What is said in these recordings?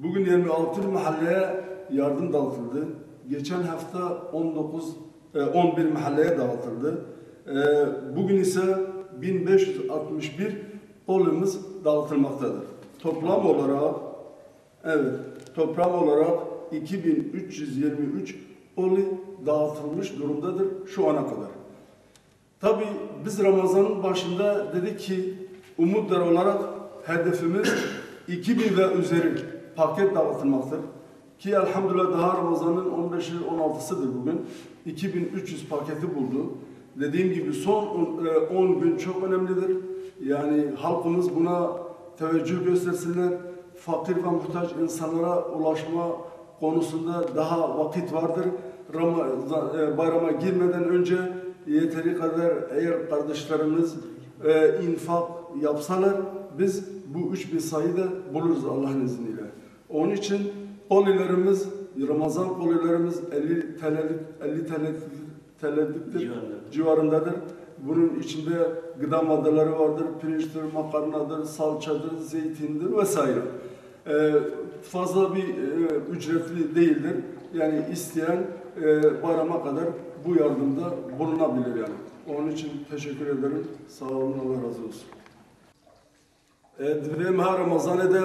Bugün 26 mahalleye yardım dağıtıldı. Geçen hafta 11 mahalleye dağıtıldı. Bugün ise 1561 olumuz dağıtılmaktadır. Toplam olarak 2323 oli dağıtılmış durumdadır şu ana kadar. Tabi biz Ramazan'ın başında dedik ki umutlar olarak hedefimiz 2000 ve üzeri paket dağıtılmaktır. Ki elhamdülillah daha Ramazan'ın 15'i 16'sıdır bugün. 2300 paketi buldu. Dediğim gibi son 10 gün çok önemlidir. Yani halkımız buna teveccüh göstersinler. Fakir ve muhtaç insanlara ulaşma konusunda daha vakit vardır. Bayrama girmeden önce yeteri kadar eğer kardeşlerimiz infak yapsalar biz bu 3000 sayıyı da buluruz Allah'ın izniyle. Onun için kolilerimiz, Ramazan kolilerimiz 50 TL'liktir civarındadır. Bunun içinde gıda maddeleri vardır, pirinçtir, makarnadır, salçadır, zeytindir vesaire. Fazla bir ücretli değildir. Yani isteyen bayrama kadar bu yardımda bulunabilir yani. Onun için teşekkür ederim. Sağ olun, Allah razı olsun. Divêm her Ramazanê de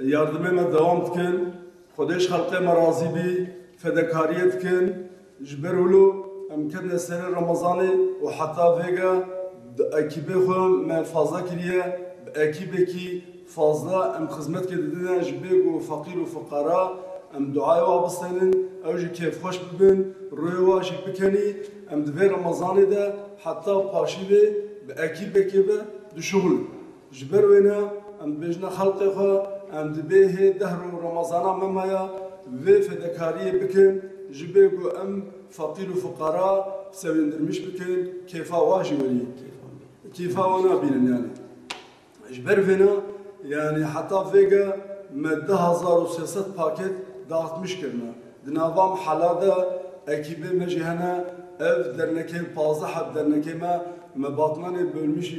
yardımê me devam dikin. Xwedeş xelqê me razî bî, fedekariyê dikin. Ji ber wilo em ketine serê Ramazanê û heta vêga ekîbê xwe me fazla kiriye. Ekîbekî fazla em xizmet didine ji bê û fakîr û fuqara em duayê wa bistênin, ew jî kêfxweş bibin, rûyê wa jî bikenî. Em di vê Ramazanê de heta paşî vê bi ekîbekê ve dişuxulin. Ji ber wê ne em dibêjine xelqê xwe em dibê hê dehr û Ramazana me maya vê fedekariyê bikin ji bê ku em fakîr û fuqara sevindirmiş bikin, kêfa wa jî werî. Kêfa wa nabînin yani. Ji ber vê ne yani heta vêga me 10,300 paket dağıtmış kirine. Di nava mehela de ekîbê me jî hene ev dernekê 15 heb dernekê me batmanê bölmüş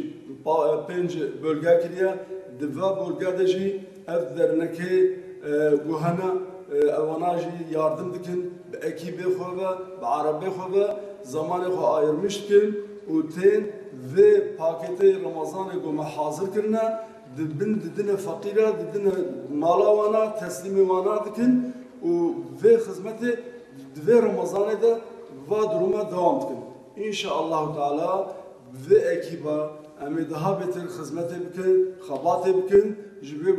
5 bölge kiriye. Di ve bölge de jî ev dernekê gu hene ewana jî yardım dikin bi ekîbê xwe ve bi arabê xwe ve zamanê xwe ayırmış dikin û tên vê paketê Ramazanê gu me hazır kirine dibin didine fakîra didine mala wana teslîmê wana dikin û vê xizmetê di vê Ramazanê de va duruma devam dikin. İnşaallah Teala vê ekîba em ê daha beter xizmetê bikin, xebatê bikin ji vê